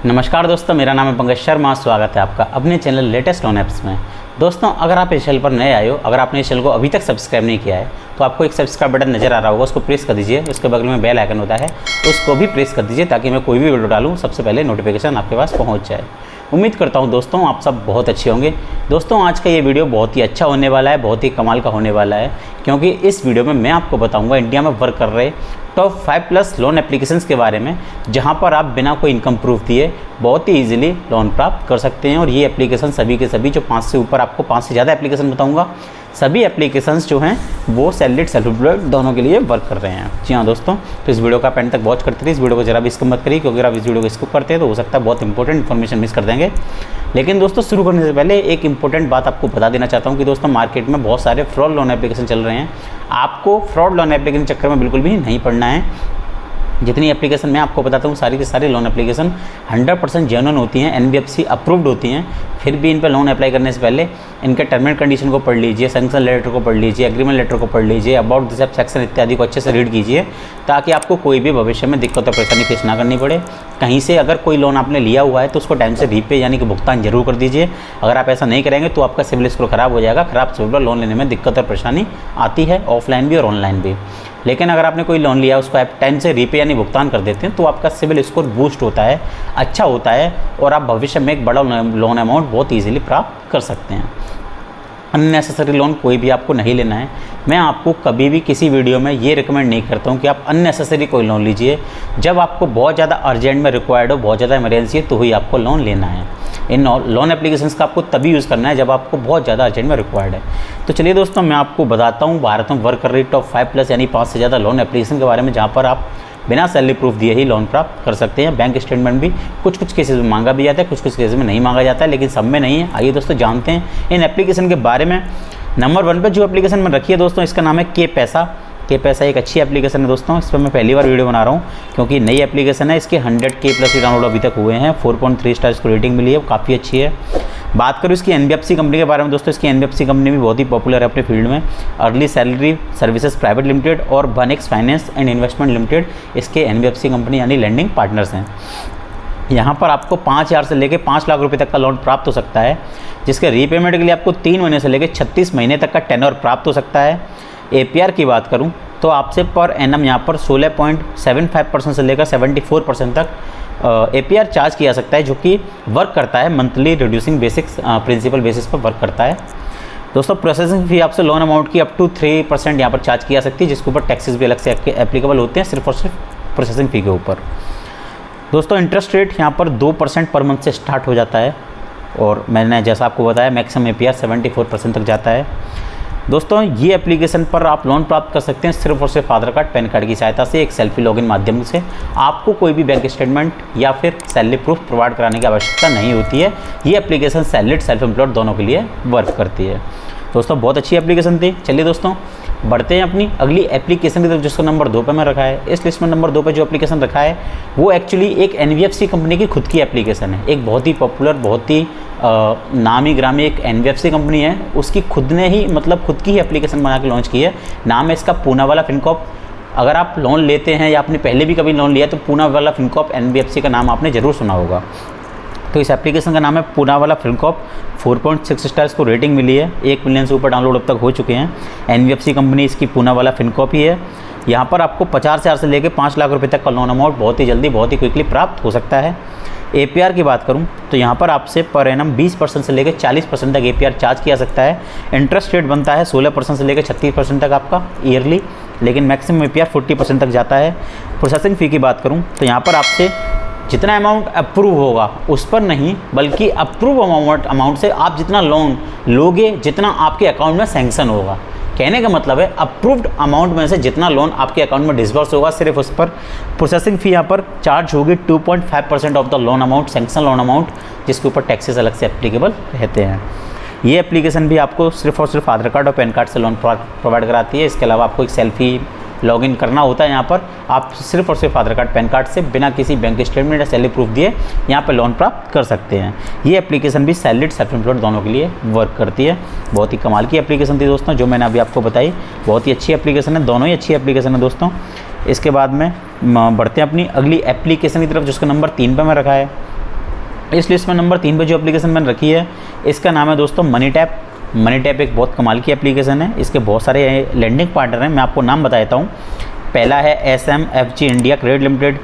नमस्कार दोस्तों, मेरा नाम है पंकज शर्मा। स्वागत है आपका अपने चैनल लेटेस्ट लोन ऐप्स में। दोस्तों, अगर आप इस चैनल पर नए आए हो, अगर आपने इस चैनल को अभी तक सब्सक्राइब नहीं किया है तो आपको एक सब्सक्राइब बटन नज़र आ रहा होगा, उसको प्रेस कर दीजिए। उसके बगल में बेल आइकन होता है, उसको भी प्रेस कर दीजिए ताकि मैं कोई भी वीडियो डालूँ सबसे पहले नोटिफिकेशन आपके पास पहुँच जाए। उम्मीद करता हूँ दोस्तों आप सब बहुत अच्छे होंगे। दोस्तों, आज का ये वीडियो बहुत ही अच्छा होने वाला है, बहुत ही कमाल का होने वाला है, क्योंकि इस वीडियो में मैं आपको बताऊंगा इंडिया में वर्क कर रहे टॉप 5+ लोन एप्लीकेशंस के बारे में, जहां पर आप बिना कोई इनकम प्रूफ दिए बहुत ही इजीली लोन प्राप्त कर सकते हैं। और ये एप्लीकेशन सभी के सभी, जो 5 से ऊपर, आपको 5 से ज़्यादा एप्लीकेशन बताऊंगा, सभी एप्लीकेशंस जो हैं वो सैलरीड सेल्फ एम्प्लॉयड दोनों के लिए वर्क कर रहे हैं। जी हाँ दोस्तों, तो इस वीडियो का एंड तक वॉच करते रहिए। इस वीडियो को जरा भी स्किप मत करिए, क्योंकि अगर आप इस वीडियो को स्किप करते हैं तो हो सकता है बहुत इंपॉर्टेंट इन्फॉर्मेशन मिस कर देंगे। लेकिन दोस्तों, शुरू करने से पहले एक इंपॉर्टेंट बात आपको बता देना चाहता हूँ कि दोस्तों, मार्केट में बहुत सारे फ्रॉड लोन एप्लीकेशन चल रहे हैं। आपको फ्रॉड लोन एप्लीकेशन चक्कर में बिल्कुल भी नहीं पड़ना है। जितनी एप्लीकेशन मैं आपको बताता हूँ, सारी की सारी लोन एप्लीकेशन 100% जेन्युइन होती हैं, NBFC अप्रूव्ड होती हैं। फिर भी इन पर लोन अप्लाई करने से पहले इनके टर्म एंड कंडीशन को पढ़ लीजिए, सैंक्शन लेटर को पढ़ लीजिए, एग्रीमेंट लेटर को पढ़ लीजिए, अबाउट दिस ऐप सेक्शन इत्यादि को अच्छे से रीड कीजिए, ताकि आपको कोई भी भविष्य में दिक्कत और परेशानी फेस ना करनी पड़े। कहीं से अगर कोई लोन आपने लिया हुआ है तो उसको टाइम से रीपे यानी कि भुगतान जरूर कर दीजिए। अगर आप ऐसा नहीं करेंगे तो आपका सिविल स्कोर खराब हो जाएगा। खराब सिविल पर लोन लेने में दिक्कत और परेशानी आती है, ऑफलाइन भी और ऑनलाइन भी। लेकिन अगर आपने कोई लोन लिया, उसको आप टाइम से रीपे यानी भुगतान कर देते हैं तो आपका सिविल स्कोर बूस्ट होता है, अच्छा होता है, और आप भविष्य में एक बड़ा लोन अमाउंट बहुत ईजिली प्राप्त कर सकते हैं। अननेसेसरी लोन कोई भी आपको नहीं लेना है। मैं आपको कभी भी किसी वीडियो में ये रिकमेंड नहीं करता हूँ कि आप अननेसेसरी कोई लोन लीजिए। जब आपको बहुत ज़्यादा अर्जेंट में रिक्वायर्ड हो, बहुत ज़्यादा इमरजेंसी है, तो ही आपको लोन लेना है। इन लोन एप्लीकेशंस का आपको तभी यूज़ करना है जब आपको बहुत ज़्यादा अर्जेंट में रिक्वायर्ड है। तो चलिए दोस्तों, मैं आपको बताता हूँ भारत में वर्क कर रही टॉप 5+ यानी 5 से ज़्यादा लोन एप्लीकेशन के बारे में, जहाँ पर आप बिना सैलरी प्रूफ दिए ही लोन प्राप्त कर सकते हैं। बैंक स्टेटमेंट भी कुछ कुछ केसेस में मांगा भी जाता है, कुछ कुछ केसेस में नहीं मांगा जाता है, लेकिन सब में नहीं है। आइए दोस्तों, जानते हैं इन एप्लीकेशन के बारे में। नंबर 1 पे जो एप्लीकेशन में रखी है दोस्तों, इसका नाम है के पैसा। के पैसा एक अच्छी एप्लीकेशन है दोस्तों। इस पर मैं पहली बार वीडियो बना रहा हूँ क्योंकि नई एप्लीकेशन है। इसके 100K+ डाउनलोड अभी तक हुए हैं, 4.3 स्टार इसको रेटिंग मिली है, वो काफ़ी अच्छी है। बात करूँ इसकी NBFC कंपनी के बारे में दोस्तों, इसकी NBFC कंपनी भी बहुत ही पॉपुलर है अपने फील्ड में। Early salary services private limited और वनएक्स फाइनेंस एंड इन्वेस्टमेंट लिमिटेड इसके NBFC कंपनी यानी लैंडिंग पार्टनर्स हैं। यहाँ पर आपको 5,000 से लेकर 5 लाख रुपए तक का लोन प्राप्त हो सकता है, जिसके रीपेमेंट के लिए आपको 3 महीने से लेकर 36 महीने तक का टेन्योर प्राप्त हो सकता है। APR की बात करूँ तो आपसे पर एनम यहाँ पर 16.75% से लेकर 74% तक APR चार्ज किया सकता है, जो कि वर्क करता है monthly reducing basics principal basis पर वर्क करता है। दोस्तों, प्रोसेसिंग फ़ी आपसे लोन अमाउंट की अप टू 3% यहाँ पर चार्ज किया सकती है, जिसके ऊपर टैक्सेस भी अलग से एप्लीकेबल होते हैं, सिर्फ और सिर्फ प्रोसेसिंग फ़ी के ऊपर। दोस्तों, इंटरेस्ट रेट यहाँ पर 2% पर मंथ से स्टार्ट हो जाता है, और मैंने जैसा आपको बताया मैक्सिमम APR 74% तक जाता है। दोस्तों, ये एप्लीकेशन पर आप लोन प्राप्त कर सकते हैं सिर्फ और सिर्फ आधार कार्ड, पैन कार्ड की सहायता से, एक सेल्फी लॉगिन माध्यम से। आपको कोई भी बैंक स्टेटमेंट या फिर सैलरी प्रूफ प्रोवाइड कराने की आवश्यकता नहीं होती है। ये एप्लीकेशन सैलरीड सेल्फ एम्प्लॉयड दोनों के लिए वर्क करती है। दोस्तों, बहुत अच्छी एप्लीकेशन थी। चलिए दोस्तों, बढ़ते हैं अपनी अगली एप्लीकेशन की तरफ, जिसको नंबर 2 पे मैं रखा है। इस लिस्ट में नंबर 2 पे जो एप्लीकेशन रखा है वो एक्चुअली एक NBFC कंपनी की खुद की एप्लीकेशन है। एक बहुत ही पॉपुलर, बहुत ही नामी ग्रामी एक NBFC कंपनी है, उसकी खुद ने ही खुद की ही एप्लीकेशन बना के लॉन्च की है। नाम है इसका पूनावाला फिनकॉर्प। अगर आप लोन लेते हैं या आपने पहले भी कभी लोन लिया तो पूनावाला फिनकॉर्प NBFC का नाम आपने ज़रूर सुना होगा। तो इस एप्लीकेशन का नाम है पूनावाला फिनकॉर्प। 4.6 स्टार इसको रेटिंग मिली है, 1 मिलियन से ऊपर डाउनलोड अब तक हो चुके हैं। NBFC कंपनी इसकी पूनावाला फिनकॉर्प ही है। यहाँ पर आपको 50,000 से लेकर 5 लाख रुपए तक का लोन अमाउंट बहुत ही जल्दी, बहुत ही क्विकली प्राप्त हो सकता है। APR की बात करूँ तो यहाँ पर आपसे पर एनम 20% से लेकर 40% तक APR चार्ज किया सकता है। इंटरेस्ट रेट बनता है 16% से लेकर 36% तक आपका ईयरली, लेकिन मैक्सिमम APR 40% तक जाता है। प्रोसेसिंग फ़ी की बात करूँ तो यहाँ पर आपसे जितना अमाउंट अप्रूव होगा उस पर नहीं, बल्कि अप्रूव अमाउंट से आप जितना लोन लोगे, जितना आपके अकाउंट में सैंक्शन होगा। कहने का मतलब है अप्रूव्ड अमाउंट में से जितना लोन आपके अकाउंट में डिसबर्स होगा, सिर्फ उस पर प्रोसेसिंग फ़ी यहाँ पर चार्ज होगी 2.5% of the loan amount, sanction loan amount, जिसके ऊपर टैक्सेस अलग से एप्लीकेबल रहते हैं। ये एप्लीकेशन भी आपको सिर्फ और सिर्फ आधार कार्ड और पैन कार्ड से लोन प्रोवाइड कराती है। इसके अलावा आपको एक सेल्फी लॉगिन करना होता है। यहाँ पर आप सिर्फ और सिर्फ आधार कार्ड, पैन कार्ड से बिना किसी बैंक स्टेटमेंट या सैलरी प्रूफ दिए यहाँ पर लोन प्राप्त कर सकते हैं। ये एप्लीकेशन भी सैलरीड सेल्फ एम्प्लॉयड दोनों के लिए वर्क करती है। बहुत ही कमाल की एप्लीकेशन थी दोस्तों, जो मैंने अभी आपको बताई। बहुत ही अच्छी एप्लीकेशन है, दोनों ही अच्छी एप्लीकेशन है दोस्तों। इसके बाद में बढ़ते हैं अपनी अगली एप्लीकेशन की तरफ, जिसका नंबर 3 पर मैं रखा है। इस लिस्ट में नंबर 3 पे जो एप्लीकेशन मैंने रखी है इसका नाम है दोस्तों मनी टैप। मनी टैप एक बहुत कमाल की एप्लीकेशन है। इसके बहुत सारे लैंडिंग पार्टनर हैं, मैं आपको नाम बता देता हूँ। पहला है SMFG India credit limited,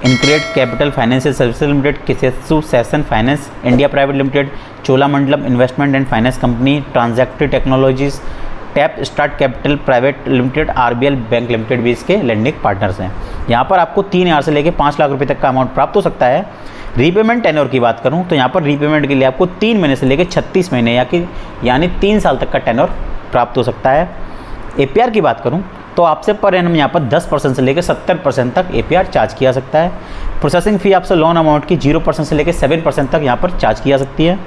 InCred capital financial services limited, Kisetsu Saison finance India private limited, Cholamandalam investment and finance company, Transactree technologies, Tapstart capital private limited, RBL bank limited भी इसके लैंडिंग पार्टनर्स हैं। यहाँ पर आपको 3 हज़ार से लेकर 5 लाख रुपए तक का अमाउंट प्राप्त हो सकता है। रीपेमेंट टेन्योर की बात करूँ तो यहाँ पर रीपेमेंट के लिए आपको 3 महीने से लेकर 36 महीने यानी 3 साल तक का टेन्योर प्राप्त हो सकता है। APR की बात करूँ तो आपसे पर एनम यहाँ पर 10% से लेकर 70% तक APR चार्ज किया सकता है। प्रोसेसिंग फ़ी आपसे लोन अमाउंट की 0% से लेकर 7% तक यहाँ पर चार्ज किया सकती है,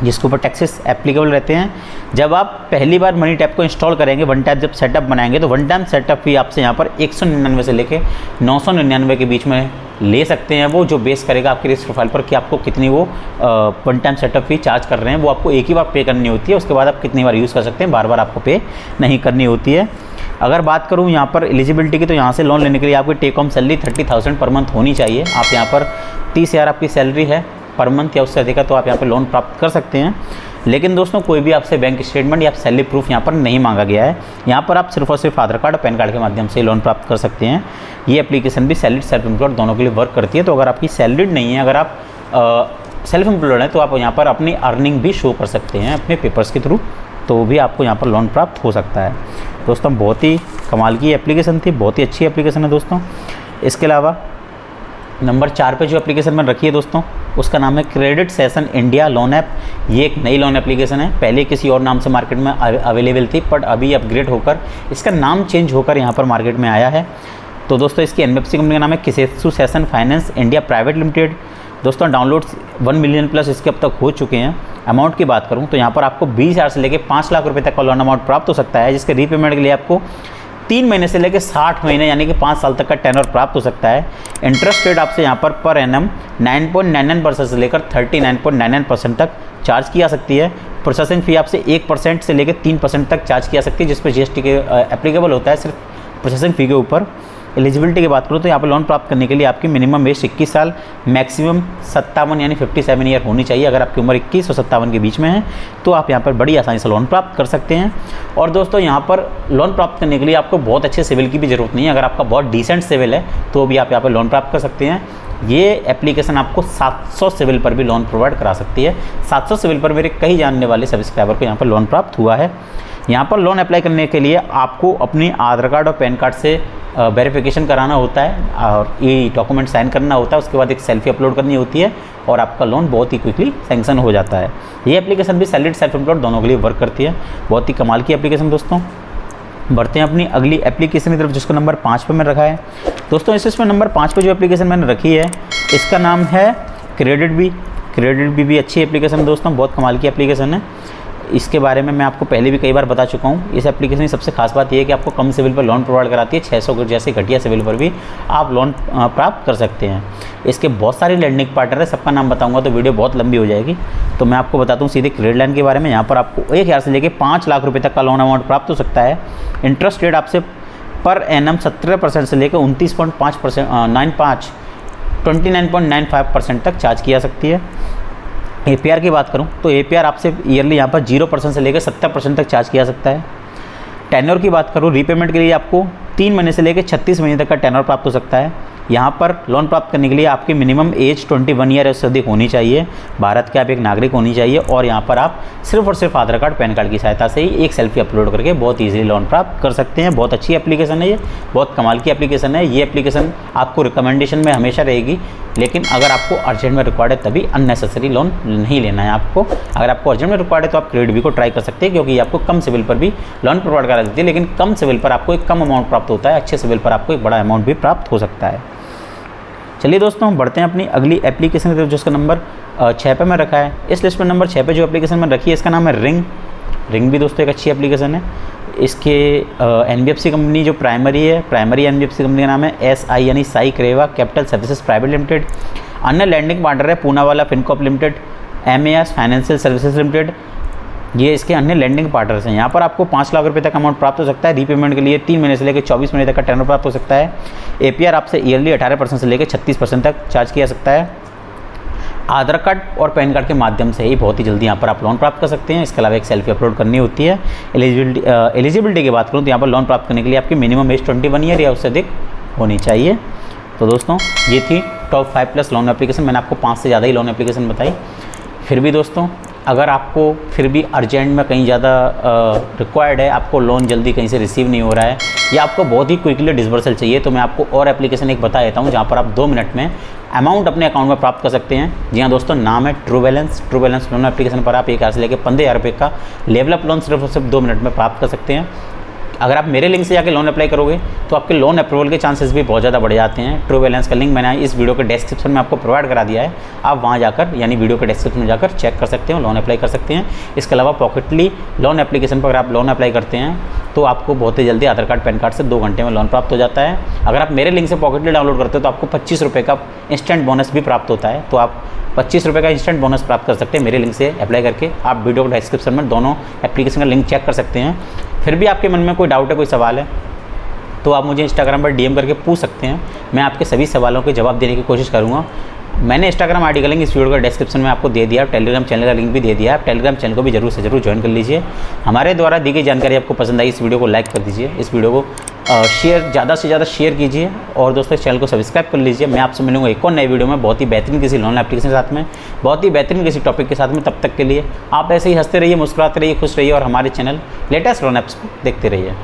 जिसके ऊपर टैक्सेस एप्लीकेबल रहते हैं। जब आप पहली बार मनी टैप को इंस्टॉल करेंगे, वन टाइम जब सेटअप बनाएंगे तो वन टाइम सेटअप फी आपसे यहाँ पर 199 से लेके 999 के बीच में ले सकते हैं। वो जो बेस करेगा आपकी रिस्क प्रोफाइल पर कि आपको कितनी वो one time setup fee charge कर रहे हैं, वो आपको एक ही बार पे करनी होती है। उसके बाद आप कितनी बार यूज़ कर सकते हैं, बार बार आपको पे नहीं करनी होती है। अगर बात करूँ यहाँ पर एलिजिबिलिटी की तो यहाँ से लोन लेने के लिए आपकी take home salary 30,000 per month होनी चाहिए। आप यहाँ पर 30,000 आपकी सैलरी है पर मंथ या उससे अधिक है तो आप यहाँ पे लोन प्राप्त कर सकते हैं। लेकिन दोस्तों कोई भी आपसे बैंक स्टेटमेंट या सैलरी प्रूफ यहाँ पर नहीं मांगा गया है। यहाँ पर आप सिर्फ और सिर्फ आधार कार्ड और पैन कार्ड के माध्यम से लोन प्राप्त कर सकते हैं। ये एप्लीकेशन भी सैलरीड सेल्फ एम्प्लॉयड दोनों के लिए वर्क करती है। तो अगर आपकी सैलरीड नहीं है, अगर आप सेल्फ एम्प्लॉयड हैं तो आप यहाँ पर अपनी अर्निंग भी शो कर सकते हैं अपने पेपर्स के थ्रू, तो भी आपको यहाँ पर लोन प्राप्त हो सकता है। दोस्तों बहुत ही कमाल की एप्लीकेशन थी, बहुत ही अच्छी एप्लीकेशन है दोस्तों। इसके अलावा नंबर 4 पे जो एप्लीकेशन मैंने रखी है दोस्तों उसका नाम है credit session India loan app. ये एक नई लोन एप्लीकेशन है, पहले किसी और नाम से मार्केट में अवेलेबल थी बट अभी अपग्रेड होकर इसका नाम चेंज होकर यहाँ पर मार्केट में आया है। तो दोस्तों इसकी NBFC कंपनी का नाम है Kisetsu Saison finance India private limited. दोस्तों डाउनलोड 1 मिलियन प्लस इसके अब तक हो चुके हैं। अमाउंट की बात करूँ तो यहाँ पर आपको 20,000 से लेकर 5 लाख रुपये तक का लोन अमाउंट प्राप्त हो सकता है, जिसके रीपेमेंट के लिए आपको 3 महीने से लेकर 60 महीने यानी कि 5 साल तक का टेनर प्राप्त हो सकता है। इंटरेस्ट रेट आपसे यहाँ पर एनम 9.99% से लेकर 39.99% तक चार्ज की जा सकती है। प्रोसेसिंग फ़ी आपसे 1% से लेकर 3% तक चार्ज की जा सकती है, जिस पर GST के एप्लीकेबल होता है सिर्फ प्रोसेसिंग फ़ी के ऊपर। एलिजिबिलिटी की बात करूँ तो यहाँ पर लोन प्राप्त करने के लिए आपकी मिनिमम एज 21 साल, मैक्सिमम 57 यानी 57 ईयर होनी चाहिए। अगर आपकी उम्र 21 और 57 के बीच में है तो आप यहाँ पर बड़ी आसानी से लोन प्राप्त कर सकते हैं। और दोस्तों यहाँ पर लोन प्राप्त करने के लिए आपको बहुत अच्छे सिविल की भी ज़रूरत नहीं है। अगर आपका बहुत डिसेंट सिविल है तो भी आप यहाँ पर लोन प्राप्त कर सकते हैं। ये एप्लीकेशन आपको 700 सिविल पर भी लोन प्रोवाइड करा सकती है। 700 सिविल पर मेरे कई जानने वाले सब्सक्राइबर को यहाँ पर लोन प्राप्त हुआ है। यहाँ पर लोन अप्लाई करने के लिए आपको अपने आधार कार्ड और पैन कार्ड से वेरिफिकेशन कराना होता है और ये डॉक्यूमेंट साइन करना होता है। उसके बाद एक सेल्फी अपलोड करनी होती है और आपका लोन बहुत ही क्विकली सैंक्शन हो जाता है। ये एप्लीकेशन भी सैलरीड सेल्फ एम्प्लॉयड दोनों के लिए वर्क करती है। बहुत ही कमाल की एप्लीकेशन दोस्तों। बढ़ते हैं अपनी अगली एप्लीकेशन की तरफ जिसको नंबर 5 पे मैंने रखा है। दोस्तों इसमें नंबर 5 पे जो एप्लीकेशन मैंने रखी है इसका नाम है क्रेडिट बी। क्रेडिट बी भी अच्छी एप्लीकेशन दोस्तों, बहुत कमाल की एप्लीकेशन है। इसके बारे में मैं आपको पहले भी कई बार बता चुका हूँ। इस एप्लीकेशन की सबसे खास बात यह है कि आपको कम सिविल पर लोन प्रोवाइड कराती है। 600 जैसे घटिया सिविल पर भी आप लोन प्राप्त कर सकते हैं। इसके बहुत सारे लैंडिंग पार्टनर है, सबका नाम बताऊंगा तो वीडियो बहुत लंबी हो जाएगी, तो मैं आपको बताता हूँ सीधे क्रेडिट लाइन के बारे में। यहाँ पर आपको 1,000 से लेकर 5 लाख रुपये तक का लोन अमाउंट प्राप्त हो सकता है। इंटरेस्ट रेट आपसे पर एनम 17% से लेकर 29.95% तक चार्ज की जा सकती है। APR की बात करूं तो APR आपसे ईयरली यहाँ पर 0% से लेकर 70% तक चार्ज किया सकता है। टेन्योर की बात करूं, रीपेमेंट के लिए आपको 3 महीने से लेकर 36 महीने तक का टेन्योर प्राप्त हो सकता है। यहाँ पर लोन प्राप्त करने के लिए आपकी मिनिमम एज 21 ईयर से अधिक होनी चाहिए। भारत के आप एक नागरिक होनी चाहिए और यहाँ पर आप सिर्फ और सिर्फ आधार कार्ड पैन कार्ड की सहायता से ही एक सेल्फी अपलोड करके बहुत ईजिली लोन प्राप्त कर सकते हैं। बहुत अच्छी एप्लीकेशन है, ये बहुत कमाल की एप्लीकेशन है। ये एप्लीकेशन आपको रिकमेंडेशन में हमेशा रहेगी, लेकिन अगर आपको अर्जेंट में रिक्वायर्ड है तभी अननेसेसरी लोन नहीं लेना है आपको। अगर आपको अर्जेंट में रिक्वायर्ड है तो आप क्रेडिट बी को ट्राई कर सकते हैं, क्योंकि ये आपको कम सिविल पर भी लोन प्रोवाइड करा देती है। लेकिन कम सिविल पर आपको एक कम अमाउंट प्राप्त होता है, अच्छे सिविल पर आपको एक बड़ा अमाउंट भी प्राप्त हो सकता है। चलिए दोस्तों बढ़ते हैं अपनी अगली एप्लीकेशन की तरफ जिसका नंबर 6 पे मैं रखा है। इस लिस्ट में नंबर 6 पे जो एप्लीकेशन मैंने रखी है इसका नाम है रिंग। रिंग भी दोस्तों एक अच्छी एप्लीकेशन है। इसके NBFC कंपनी जो प्राइमरी NBFC कंपनी का नाम है SI यानी Sai Kreva capital services private limited. अन्य लैंडिंग पार्टनर है Poonawalla Fincorp limited, MAS financial services limited. ये इसके अन्य लैंडिंग पार्टनर्स हैं। यहाँ पर आपको 5 लाख रुपए तक अमाउंट प्राप्त हो सकता है। रीपेमेंट के लिए 3 महीने से लेकर 24 महीने तक का टेनर प्राप्त हो सकता है। APR आपसे ईयरली 18% से लेकर 36% तक चार्ज किया जा सकता है। आधार कार्ड और पैन कार्ड के माध्यम से ही बहुत ही जल्दी यहाँ पर आप लोन प्राप्त कर सकते हैं। इसके अलावा एक सेल्फी अपलोड करनी होती है। एलिजिबिलिटी की बात करूँ तो यहाँ पर लोन प्राप्त करने के लिए आपकी मिनिमम एज 21 ईयर या उससे अधिक होनी चाहिए। तो दोस्तों ये थी टॉप 5+ लोन एप्लीकेशन। मैंने आपको 5 से ज़्यादा ही लोन एप्लीकेशन बताई। फिर भी दोस्तों अगर आपको फिर भी अर्जेंट में कहीं ज़्यादा रिक्वायर्ड है, आपको लोन जल्दी कहीं से रिसीव नहीं हो रहा है या आपको बहुत ही क्विकली डिसबर्सल चाहिए, तो मैं आपको और एप्लीकेशन एक बता देता हूँ जहाँ पर आप 2 मिनट में अमाउंट अपने अकाउंट में प्राप्त कर सकते हैं। जी हाँ दोस्तों, नाम है true balance. True balance loan application पर आप 1,000 से लेकर 15,000 रुपये का लेवल अप लोन सिर्फ 2 मिनट में प्राप्त कर सकते हैं। अगर आप मेरे लिंक से जाकर लोन अप्लाई करोगे तो आपके लोन अप्रूवल के चांसेस भी बहुत ज़्यादा बढ़ जाते हैं। ट्रू बैलेंस का लिंक मैंने इस वीडियो के डिस्क्रिप्शन में आपको प्रोवाइड करा दिया है। आप वहाँ जाकर यानी वीडियो के डिस्क्रिप्शन में जाकर चेक कर सकते हो, लोन अप्लाई कर सकते हैं। इसके अलावा पॉकेटली लोन एप्लीकेशन पर अगर आप लोन अप्लाई करते हैं तो आपको बहुत ही जल्दी आधार कार्ड पैन कार्ड से 2 घंटे में लोन प्राप्त हो जाता है। अगर आप मेरे लिंक से पॉकेटली डाउनलोड करते हो तो आपको 25 रुपये का इंस्टेंट बोनस भी प्राप्त होता है। तो आप 25 रुपये का इंस्टेंट बोनस प्राप्त कर सकते हैं मेरे लिंक से अप्लाई करके। आप वीडियो के डिस्क्रिप्शन में दोनों एप्लीकेशन का लिंक चेक कर सकते हैं। फिर भी आपके मन में कोई डाउट है, कोई सवाल है तो आप मुझे इंस्टाग्राम पर DM करके पूछ सकते हैं। मैं आपके सभी सवालों के जवाब देने की कोशिश करूँगा। मैंने इंस्टाग्राम ID का लिंक इस वीडियो का डिस्क्रिप्शन में आपको दे दिया। टेलीग्राम चैनल का लिंक भी दे दिया। आप टेलीग्राम चैनल को भी जरूर से जरूर ज्वाइन कर लीजिए। हमारे द्वारा दी गई जानकारी आपको पसंद आई, इस वीडियो को लाइक कर दीजिए। इस वीडियो को शेयर ज़्यादा से ज़्यादा शेयर कीजिए और दोस्तों इस चैनल को सब्सक्राइब कर लीजिए। मैं आपसे मिलूंगा एक और नए वीडियो में बहुत ही बेहतरीन किसी लोन एप्लीकेशन के साथ में, बहुत ही बेहतरीन किसी टॉपिक के साथ में। तब तक के लिए आप ऐसे ही हंसते रहिए, मुस्कुराते रहिए, खुश रहिए और हमारे चैनल लेटेस्ट लोन ऐप्स को देखते रहिए।